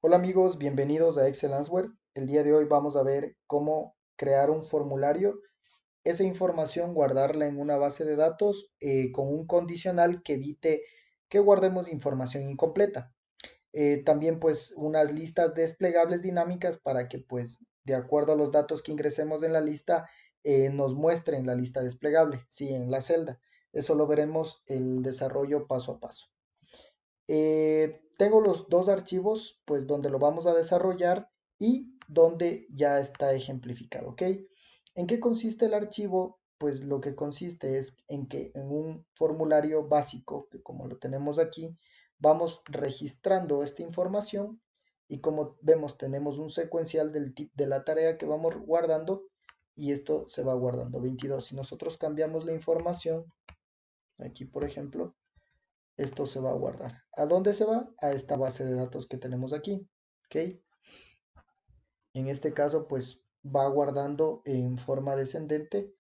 Hola amigos, bienvenidos a Excel Answer. El día de hoy vamos a ver cómo crear un formulario, esa información guardarla en una base de datos con un condicional que evite que guardemos información incompleta. También pues unas listas desplegables dinámicas para que pues de acuerdo a los datos que ingresemos en la lista nos muestren la lista desplegable, sí, en la celda. Eso lo veremos el desarrollo paso a paso. Tengo los dos archivos, pues donde lo vamos a desarrollar y donde ya está ejemplificado, ¿ok? ¿En qué consiste el archivo? Pues lo que consiste es en que en un formulario básico, que como lo tenemos aquí, vamos registrando esta información y como vemos tenemos un secuencial del tipo de la tarea que vamos guardando y esto se va guardando 22. Si nosotros cambiamos la información, aquí por ejemplo, esto se va a guardar. ¿A dónde se va? A esta base de datos que tenemos aquí. ¿Ok? En este caso, pues va guardando en forma descendente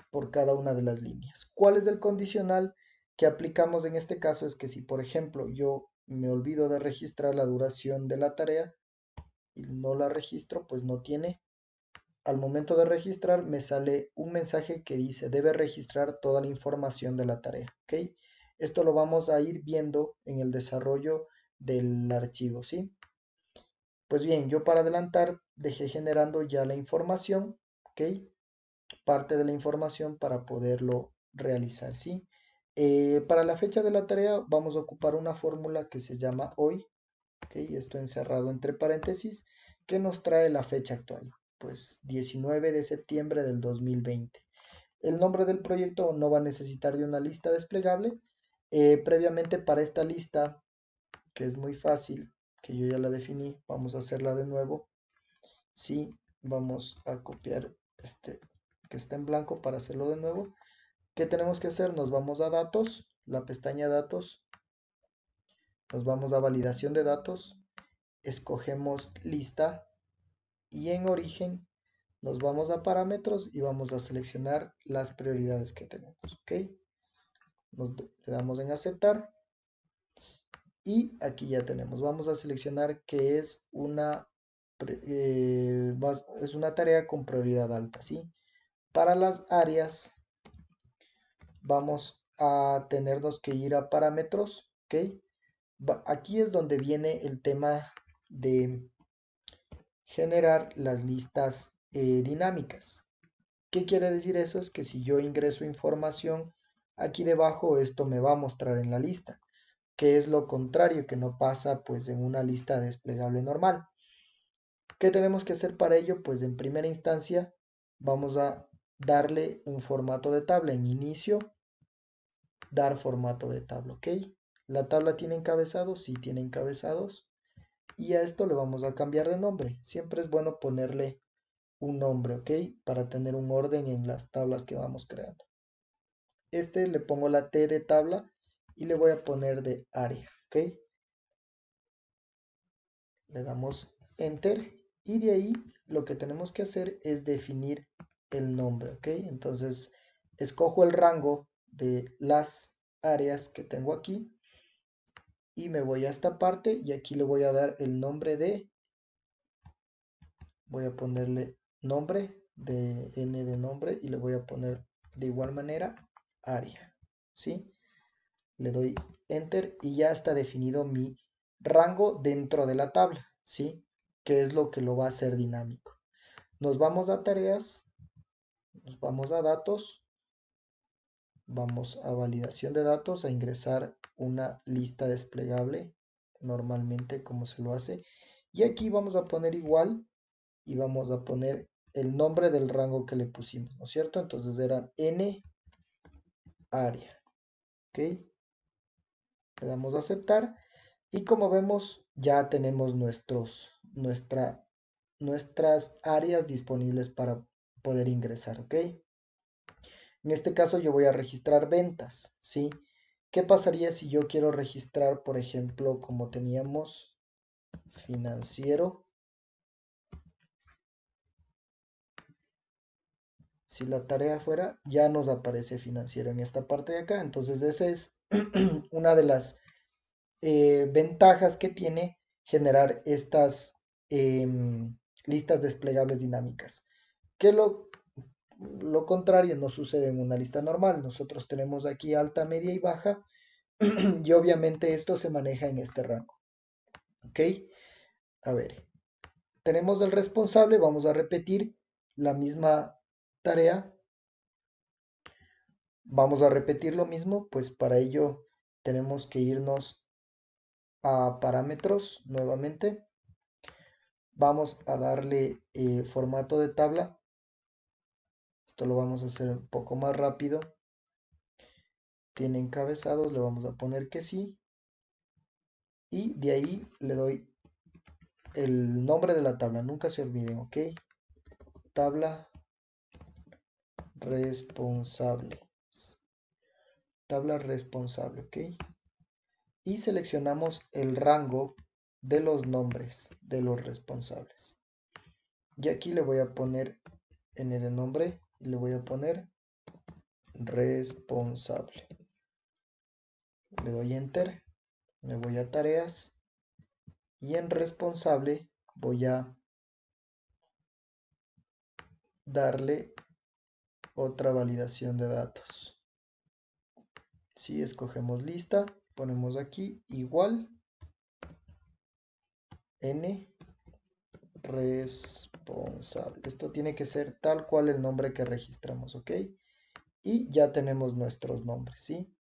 por cada una de las líneas. ¿Cuál es el condicional que aplicamos en este caso? Es que si, por ejemplo, yo me olvido de registrar la duración de la tarea y no la registro, pues no tiene. Al momento de registrar me sale un mensaje que dice debe registrar toda la información de la tarea. ¿Ok? Esto lo vamos a ir viendo en el desarrollo del archivo, ¿sí? Pues bien, yo para adelantar dejé generando ya la información, ¿ok? Parte de la información para poderlo realizar, ¿sí? Para la fecha de la tarea vamos a ocupar una fórmula que se llama hoy, ¿ok? Esto encerrado entre paréntesis, que nos trae la fecha actual, pues 19 de septiembre del 2020. El nombre del proyecto no va a necesitar de una lista desplegable. Previamente para esta lista, que es muy fácil, que yo ya la definí, vamos a hacerla de nuevo. Sí, vamos a copiar este que está en blanco para hacerlo de nuevo. ¿Qué tenemos que hacer? Nos vamos a datos, la pestaña datos, nos vamos a validación de datos, escogemos lista y en origen nos vamos a parámetros y vamos a seleccionar las prioridades que tenemos, ¿ok? Le damos en aceptar y aquí ya tenemos. Vamos a seleccionar que es es una tarea con prioridad alta, ¿sí? Para las áreas vamos a tenernos que ir a parámetros, ¿ok? Aquí es donde viene el tema de generar las listas dinámicas. ¿Qué quiere decir eso? Es que si yo ingreso información aquí debajo, esto me va a mostrar en la lista, que es lo contrario que no pasa pues en una lista desplegable normal. ¿Qué tenemos que hacer para ello? Pues en primera instancia vamos a darle un formato de tabla en inicio, dar formato de tabla, ¿ok? ¿La tabla tiene encabezados? Sí, tiene encabezados. Y a esto le vamos a cambiar de nombre. Siempre es bueno ponerle un nombre, ¿ok? Para tener un orden en las tablas que vamos creando. Este le pongo la T de tabla y le voy a poner de área, ¿ok? Le damos Enter y de ahí lo que tenemos que hacer es definir el nombre, ¿ok? Entonces escojo el rango de las áreas que tengo aquí y me voy a esta parte y aquí le voy a dar el nombre voy a ponerle nombre de n de nombre y le voy a poner de igual manera área, ¿sí? Le doy enter y ya está definido mi rango dentro de la tabla, ¿sí? Que es lo que lo va a hacer dinámico. Nos vamos a tareas, nos vamos a datos, vamos a validación de datos, a ingresar una lista desplegable, normalmente como se lo hace. Y aquí vamos a poner igual y vamos a poner el nombre del rango que le pusimos, ¿no es cierto? Entonces era n área, ¿ok? Le damos a aceptar y como vemos ya tenemos nuestras áreas disponibles para poder ingresar, ¿ok? En este caso yo voy a registrar ventas, ¿sí? ¿Qué pasaría si yo quiero registrar, por ejemplo, como teníamos financiero? Si la tarea fuera, ya nos aparece financiero en esta parte de acá. Entonces esa es una de las ventajas que tiene generar estas listas desplegables dinámicas. Que lo contrario no sucede en una lista normal. Nosotros tenemos aquí alta, media y baja y obviamente esto se maneja en este rango. ¿Ok? A ver, tenemos el responsable, vamos a repetir la misma tarea. Vamos a repetir lo mismo, pues para ello tenemos que irnos a parámetros nuevamente. Vamos a darle formato de tabla. Esto lo vamos a hacer un poco más rápido. Tiene encabezados, le vamos a poner que sí. Y de ahí le doy el nombre de la tabla, nunca se olviden, ¿ok? Tabla responsable. Tabla responsable, ¿ok? Y seleccionamos el rango de los nombres de los responsables. Y aquí le voy a poner n de nombre y le voy a poner responsable. Le doy enter, me voy a tareas y en responsable voy a darle otra validación de datos. Si escogemos lista, ponemos aquí igual n responsable. Esto tiene que ser tal cual el nombre que registramos, ¿ok? Y ya tenemos nuestros nombres, ¿sí?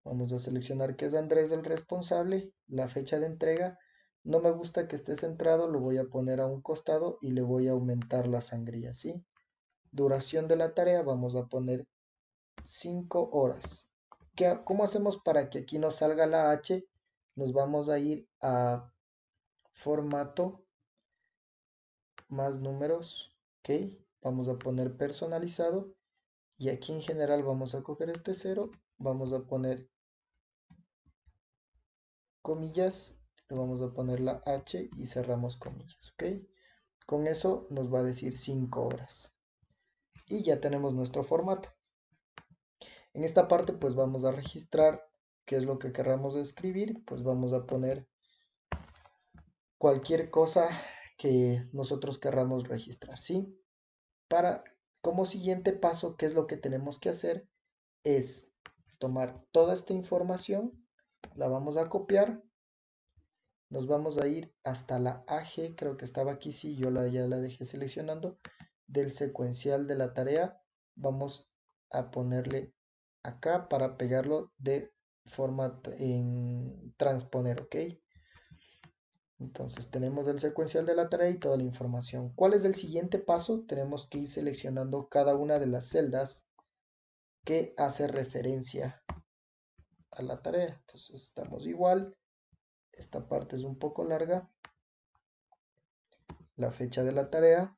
Vamos a seleccionar que es Andrés el responsable, la fecha de entrega. No me gusta que esté centrado, lo voy a poner a un costado y le voy a aumentar la sangría, ¿sí? Duración de la tarea, vamos a poner 5 horas. ¿Cómo hacemos para que aquí nos salga la H? Nos vamos a ir a formato, más números, ¿ok? Vamos a poner personalizado y aquí en general vamos a coger este 0, vamos a poner comillas, le vamos a poner la H y cerramos comillas, ¿ok? Con eso nos va a decir 5 horas. Y ya tenemos nuestro formato. En esta parte pues vamos a registrar qué es lo que querramos escribir, pues vamos a poner cualquier cosa que nosotros querramos registrar, ¿sí? Para, como siguiente paso, ¿qué es lo que tenemos que hacer? Es tomar toda esta información, la vamos a copiar, nos vamos a ir hasta la AG, creo que estaba aquí, sí, yo ya la dejé seleccionando, del secuencial de la tarea, vamos a ponerle acá para pegarlo de forma en transponer, ¿ok? Entonces tenemos el secuencial de la tarea y toda la información. ¿Cuál es el siguiente paso? Tenemos que ir seleccionando cada una de las celdas que hace referencia a la tarea. Entonces estamos igual. Esta parte es un poco larga. La fecha de la tarea.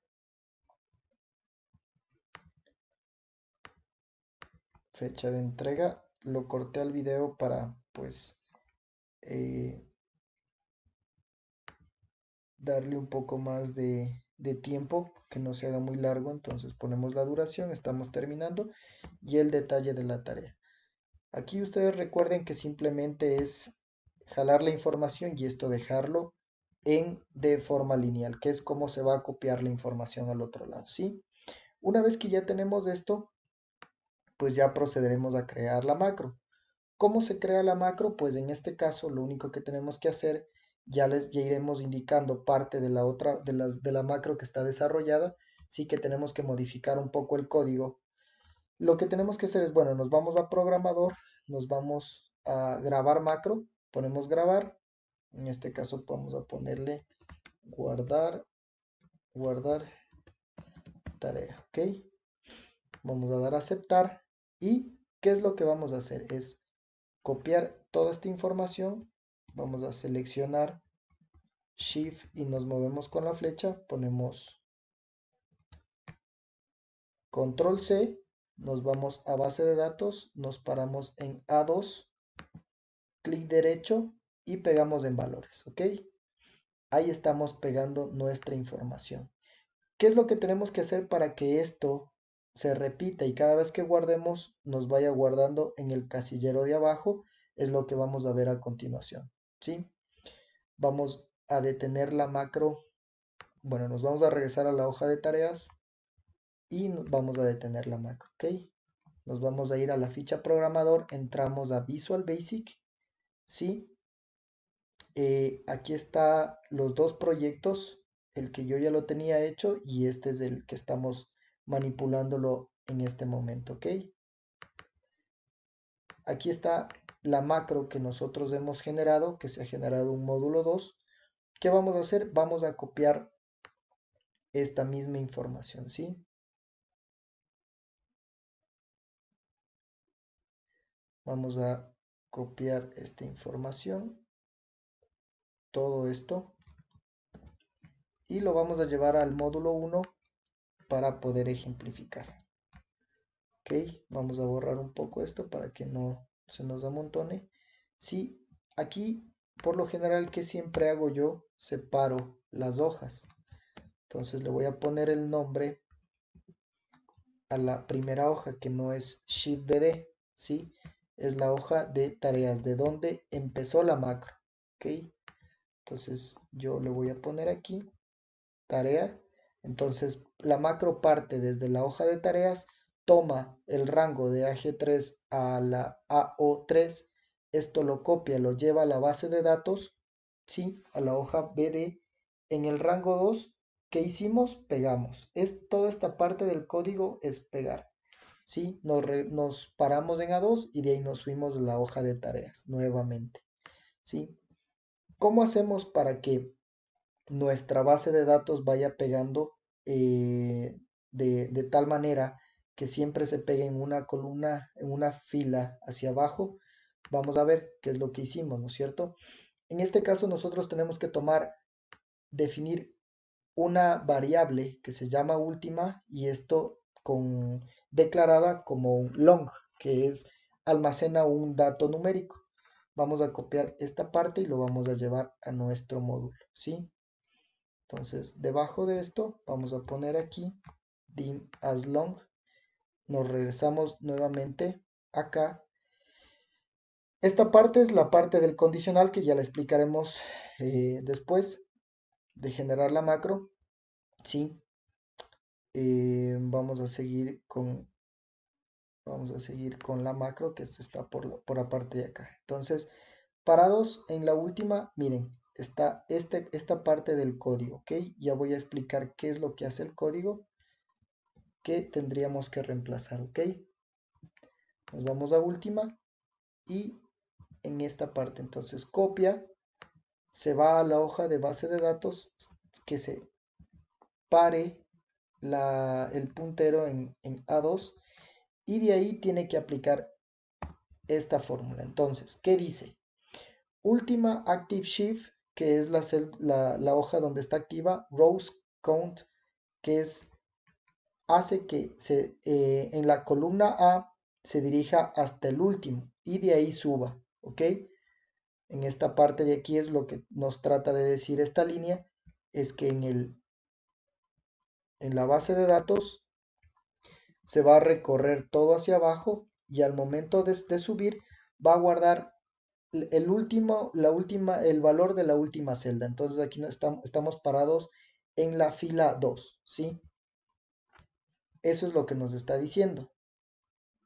Fecha de entrega. Lo corté al video para pues eh, darle un poco más de tiempo, que no se haga muy largo. Entonces ponemos la duración, estamos terminando y el detalle de la tarea. Aquí ustedes recuerden que simplemente es jalar la información y esto dejarlo de forma lineal, que es como se va a copiar la información al otro lado, ¿sí? Una vez que ya tenemos esto, pues ya procederemos a crear la macro. ¿Cómo se crea la macro? Pues en este caso lo único que tenemos que hacer, ya iremos indicando parte de la otra, de la macro que está desarrollada, sí que tenemos que modificar un poco el código. Lo que tenemos que hacer es, bueno, nos vamos a programador, nos vamos a grabar macro, ponemos grabar, en este caso vamos a ponerle guardar, guardar tarea, ¿ok? Vamos a dar a aceptar y ¿qué es lo que vamos a hacer? Es copiar toda esta información, vamos a seleccionar Shift y nos movemos con la flecha, ponemos Control C, nos vamos a base de datos, nos paramos en A2, clic derecho y pegamos en valores, ¿ok? Ahí estamos pegando nuestra información. ¿Qué es lo que tenemos que hacer para que esto se repita y cada vez que guardemos nos vaya guardando en el casillero de abajo? Es lo que vamos a ver a continuación, ¿sí? vamos a detener la macro. Bueno, nos vamos a regresar a la hoja de tareas y vamos a detener la macro, ¿ok? Nos vamos a ir a la ficha programador, entramos a Visual Basic, ¿sí? Aquí está los dos proyectos, el que yo ya lo tenía hecho y este es el que estamos manipulándolo en este momento, ¿ok? Aquí está la macro que nosotros hemos generado, que se ha generado un módulo 2. ¿Qué vamos a hacer? Vamos a copiar esta misma información, ¿sí? Vamos a copiar esta información, todo esto, y lo vamos a llevar al módulo 1 para poder ejemplificar. Ok, vamos a borrar un poco esto para que no se nos amontone. Sí, aquí por lo general que siempre hago yo, separo las hojas. Entonces le voy a poner el nombre a la primera hoja que no es Sheet BD, ¿sí? Es la hoja de tareas, de donde empezó la macro, ¿ok? Entonces yo le voy a poner aquí tarea. Entonces la macro parte desde la hoja de tareas, toma el rango de AG3 a la AO3, esto lo copia, lo lleva a la base de datos, ¿sí? A la hoja BD. En el rango 2, ¿qué hicimos? Pegamos. Toda esta parte del código es pegar, ¿sí? Nos paramos en A2 y de ahí nos fuimos a la hoja de tareas nuevamente, ¿sí? ¿Cómo hacemos para que nuestra base de datos vaya pegando de tal manera que siempre se pegue en una columna, en una fila hacia abajo? Vamos a ver qué es lo que hicimos, ¿no es cierto? En este caso nosotros tenemos que definir una variable que se llama última y esto declarada como un long, que es almacena un dato numérico. Vamos a copiar esta parte y lo vamos a llevar a nuestro módulo, ¿sí? Entonces, debajo de esto vamos a poner aquí dim as long. Nos regresamos nuevamente acá. Esta parte es la parte del condicional que ya la explicaremos después de generar la macro. Sí, vamos a seguir con la macro, que esto está por la parte de acá. Entonces, parados en la última, miren, está esta parte del código, ¿ok? Ya voy a explicar qué es lo que hace el código que tendríamos que reemplazar, ¿ok? Nos vamos a última y en esta parte, entonces copia, se va a la hoja de base de datos, que se pare el puntero en A2 y de ahí tiene que aplicar esta fórmula. Entonces, ¿qué dice? Última active shift, que es la hoja donde está activa, rows count, que hace que en la columna A se dirija hasta el último y de ahí suba, ¿ok? En esta parte de aquí es lo que nos trata de decir esta línea, es que en la base de datos se va a recorrer todo hacia abajo y al momento de subir va a guardar el valor de la última celda. Entonces aquí no estamos parados en la fila 2, ¿sí? Eso es lo que nos está diciendo.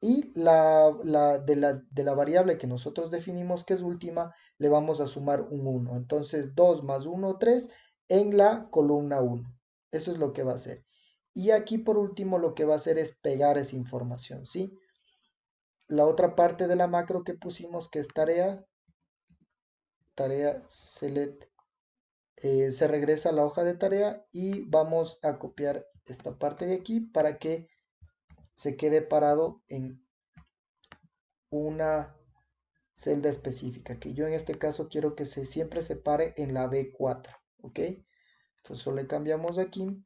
Y de la variable que nosotros definimos que es última, le vamos a sumar un 1. Entonces 2 más 1, 3 en la columna 1. Eso es lo que va a hacer. Y aquí por último lo que va a hacer es pegar esa información, ¿sí? La otra parte de la macro que pusimos que es tarea select, se regresa a la hoja de tarea y vamos a copiar esta parte de aquí para que se quede parado en una celda específica, que yo en este caso quiero que siempre se pare en la B4, ¿ok? Entonces solo le cambiamos aquí,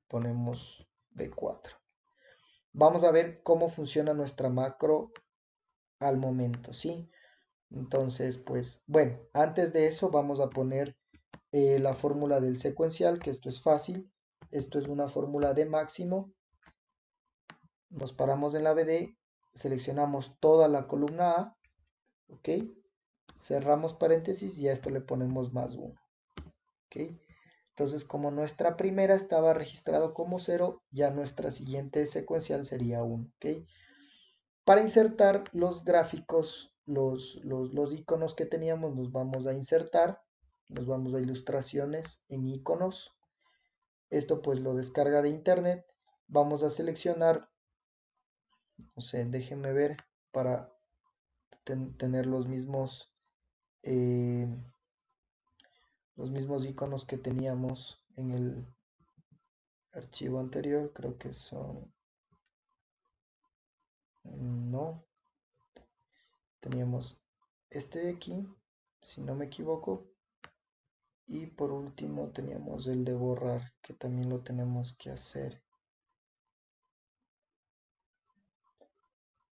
ponemos B4. Vamos a ver cómo funciona nuestra macro al momento, ¿sí? Entonces, pues, bueno, antes de eso vamos a poner la fórmula del secuencial, que esto es fácil. Esto es una fórmula de máximo. Nos paramos en la BD, seleccionamos toda la columna A, ¿ok? cerramos paréntesis y a esto le ponemos más 1. ¿Ok? Entonces, como nuestra primera estaba registrado como 0, ya nuestra siguiente secuencial sería 1. ¿Ok? Para insertar los gráficos, los iconos que teníamos, nos vamos a insertar, nos vamos a ilustraciones en iconos. Esto pues lo descarga de internet. Vamos a seleccionar, no sé, déjenme ver para tener eh, los mismos iconos que teníamos en el archivo anterior. Creo que son, no, teníamos este de aquí, si no me equivoco. Y por último teníamos el de borrar, que también lo tenemos que hacer.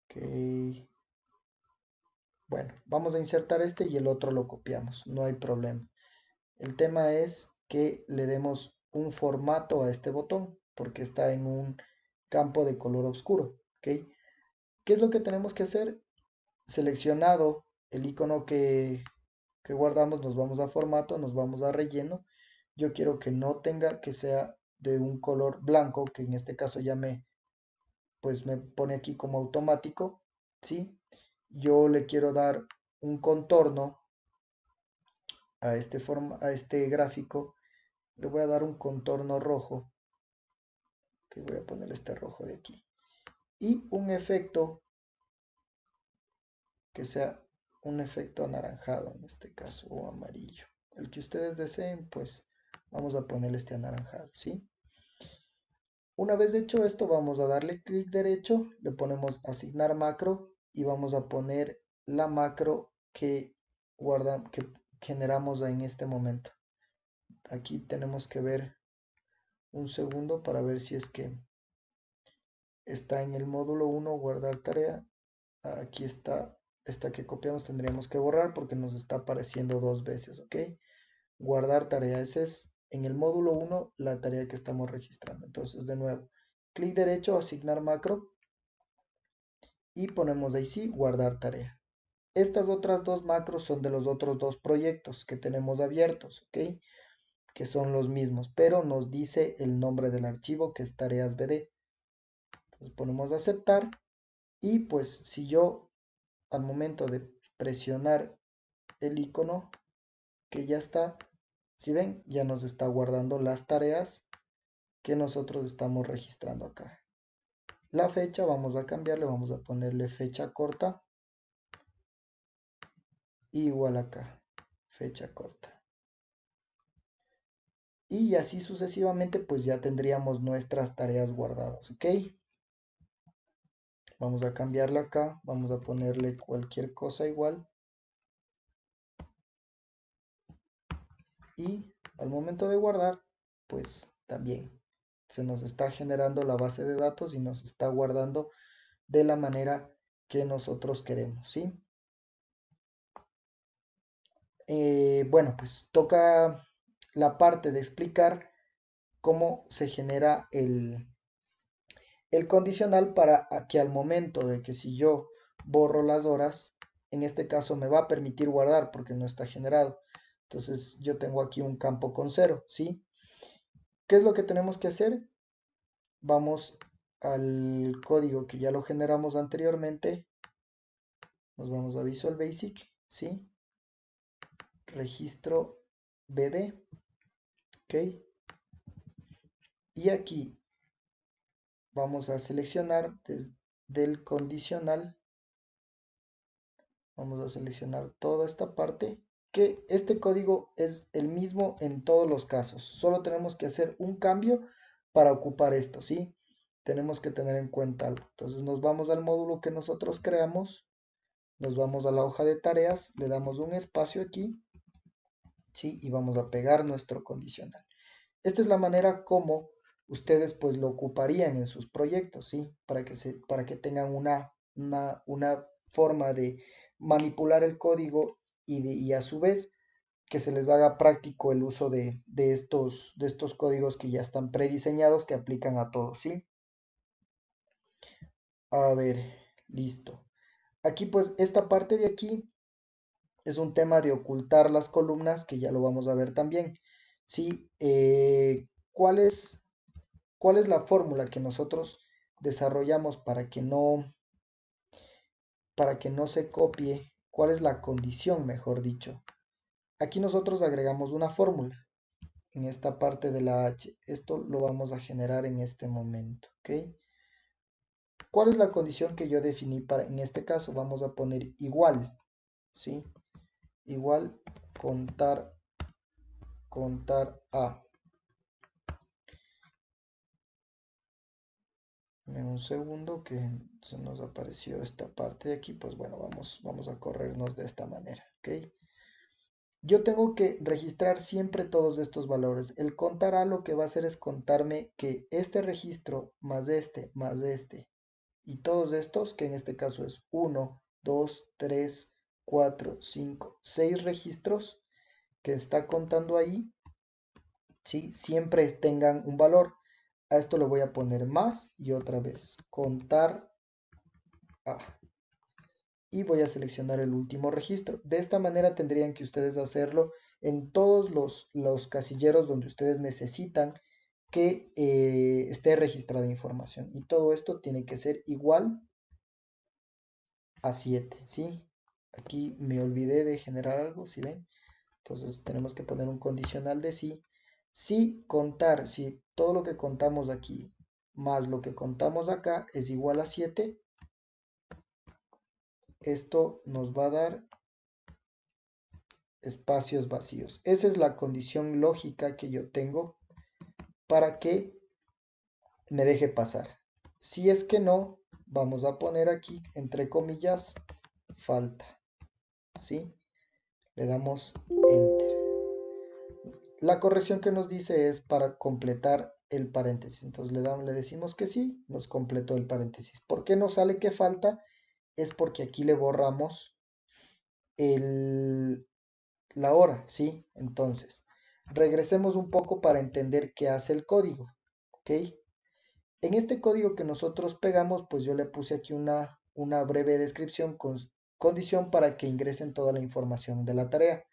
Ok. Bueno, vamos a insertar este y el otro lo copiamos, no hay problema. El tema es que le demos un formato a este botón, porque está en un campo de color oscuro. ¿Ok? ¿Qué es lo que tenemos que hacer? Seleccionado el icono que guardamos, nos vamos a formato, nos vamos a relleno. Yo quiero que no tenga, que sea de un color blanco, que en este caso ya pues me pone aquí como automático, ¿sí? Yo le quiero dar un contorno a este gráfico, le voy a dar un contorno rojo, que voy a poner este rojo de aquí, y un efecto que sea un efecto anaranjado en este caso, o amarillo. El que ustedes deseen, pues vamos a ponerle este anaranjado, ¿sí? Una vez hecho esto, vamos a darle clic derecho, le ponemos asignar macro y vamos a poner la macro que que generamos en este momento. Aquí tenemos que ver un segundo para ver si es que está en el módulo 1 guardar tarea. Aquí está, esta que copiamos tendríamos que borrar porque nos está apareciendo dos veces, ¿ok? Guardar tarea, ese es en el módulo 1 la tarea que estamos registrando. Entonces, de nuevo, clic derecho, asignar macro y ponemos ahí sí, guardar tarea. Estas otras dos macros son de los otros dos proyectos que tenemos abiertos, ¿ok? Que son los mismos, pero nos dice el nombre del archivo que es tareas BD. Entonces ponemos aceptar y pues si yo al momento de presionar el icono que ya está, si ven, ya nos está guardando las tareas que nosotros estamos registrando acá. La fecha vamos a cambiarle, vamos a ponerle fecha corta, igual acá, fecha corta. Y así sucesivamente, pues ya tendríamos nuestras tareas guardadas, ¿ok? Vamos a cambiarla acá, vamos a ponerle cualquier cosa igual. Y al momento de guardar, pues también se nos está generando la base de datos y nos está guardando de la manera que nosotros queremos, ¿sí? Bueno, pues toca la parte de explicar cómo se genera el condicional para que al momento de que si yo borro las horas, en este caso me va a permitir guardar porque no está generado. Entonces yo tengo aquí un campo con 0, ¿sí? ¿Qué es lo que tenemos que hacer? Vamos al código que ya lo generamos anteriormente. Nos vamos a Visual Basic, ¿sí? Registro BD, ¿ok? Y aquí vamos a seleccionar desde el condicional, vamos a seleccionar toda esta parte, que este código es el mismo en todos los casos, solo tenemos que hacer un cambio para ocupar esto, ¿sí? Tenemos que tener en cuenta algo. Entonces nos vamos al módulo que nosotros creamos, nos vamos a la hoja de tareas, le damos un espacio aquí, ¿sí? Y vamos a pegar nuestro condicional. Esta es la manera como ustedes pues lo ocuparían en sus proyectos, ¿sí? Para que tengan una forma de manipular el código y a su vez que se les haga práctico el uso de estos códigos que ya están prediseñados que aplican a todos, ¿sí? A ver, listo. Aquí pues esta parte de aquí es un tema de ocultar las columnas, que ya lo vamos a ver también. ¿Sí? ¿Cuál es la fórmula que nosotros desarrollamos para que no se copie? ¿Cuál es la condición, mejor dicho? Aquí nosotros agregamos una fórmula en esta parte de la H. Esto lo vamos a generar en este momento, ¿ok? ¿Cuál es la condición que yo definí para, en este caso, vamos a poner igual, ¿sí? Igual contar a. En un segundo que se nos apareció esta parte de aquí, pues bueno, vamos a corrernos de esta manera, ¿ok? Yo tengo que registrar siempre todos estos valores. El contar a lo que va a hacer es contarme que este registro más este y todos estos, que en este caso es 1, 2, 3, 4, 5, 6 registros que está contando ahí, ¿sí? Siempre tengan un valor. A esto le voy a poner más y otra vez contar a. Y voy a seleccionar el último registro. De esta manera tendrían que ustedes hacerlo en todos los casilleros donde ustedes necesitan que esté registrada información. Y todo esto tiene que ser igual a 7, ¿sí? Aquí me olvidé de generar algo, ¿sí ven? Entonces tenemos que poner un condicional de sí. Si todo lo que contamos aquí más lo que contamos acá es igual a 7, esto nos va a dar espacios vacíos. Esa es la condición lógica que yo tengo para que me deje pasar. Si es que no, vamos a poner aquí, entre comillas, falta. ¿Sí? Le damos Enter. La corrección que nos dice es para completar el paréntesis. Entonces le decimos que sí, nos completó el paréntesis. ¿Por qué no sale que falta? Es porque aquí le borramos la hora, ¿sí? Entonces, regresemos un poco para entender qué hace el código, ¿ok? En este código que nosotros pegamos, pues yo le puse aquí una breve descripción con condición para que ingresen toda la información de la tarea.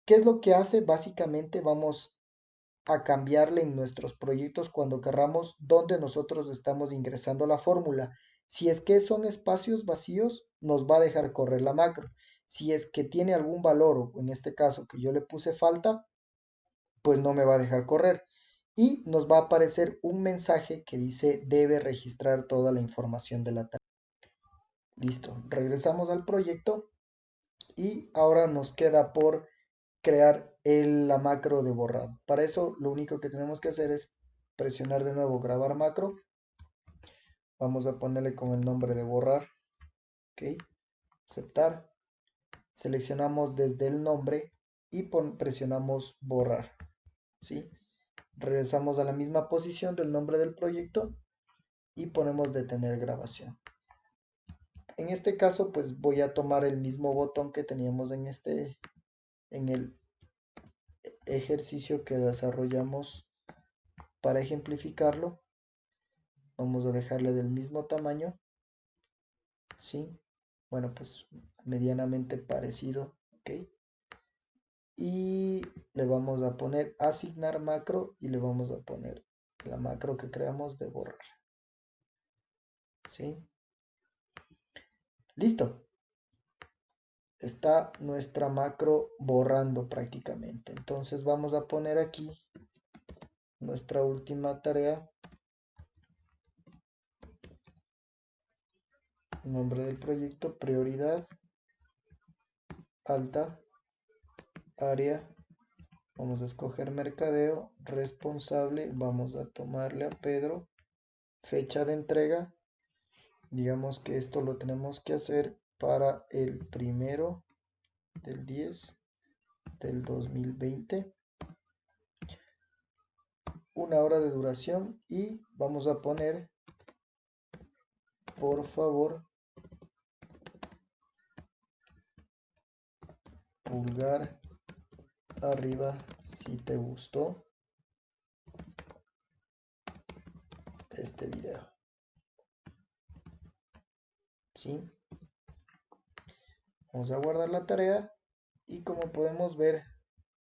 ¿Qué es lo que hace? Básicamente vamos a cambiarle en nuestros proyectos cuando querramos donde nosotros estamos ingresando la fórmula. Si es que son espacios vacíos, nos va a dejar correr la macro. Si es que tiene algún valor, o en este caso que yo le puse falta, pues no me va a dejar correr. Y nos va a aparecer un mensaje que dice debe registrar toda la información de la tarea. Listo, regresamos al proyecto y ahora nos queda por crear la macro de borrado. Para eso lo único que tenemos que hacer es presionar de nuevo grabar macro. Vamos a ponerle con el nombre de borrar. Ok, aceptar. Seleccionamos desde el nombre y presionamos borrar. ¿Sí? Regresamos a la misma posición del nombre del proyecto y ponemos detener grabación. En este caso, pues voy a tomar el mismo botón que teníamos en el ejercicio que desarrollamos para ejemplificarlo. Vamos a dejarle del mismo tamaño, ¿sí? Bueno, pues medianamente parecido, ¿ok? Y le vamos a poner asignar macro y le vamos a poner la macro que creamos de borrar, ¿sí? Listo. Está nuestra macro borrando prácticamente. Entonces vamos a poner aquí nuestra última tarea. Nombre del proyecto, prioridad, alta, área. Vamos a escoger mercadeo, responsable. Vamos a tomarle a Pedro. Fecha de entrega. Digamos que esto lo tenemos que hacer para el 1/10/2020. Una hora de duración y vamos a poner, por favor, pulgar arriba si te gustó este video. ¿Sí? Vamos a guardar la tarea y como podemos ver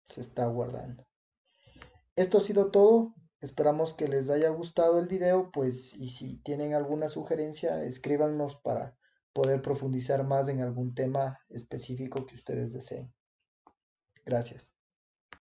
se está guardando. Esto ha sido todo. Esperamos que les haya gustado el video, pues, y si tienen alguna sugerencia, escríbanos para poder profundizar más en algún tema específico que ustedes deseen. Gracias.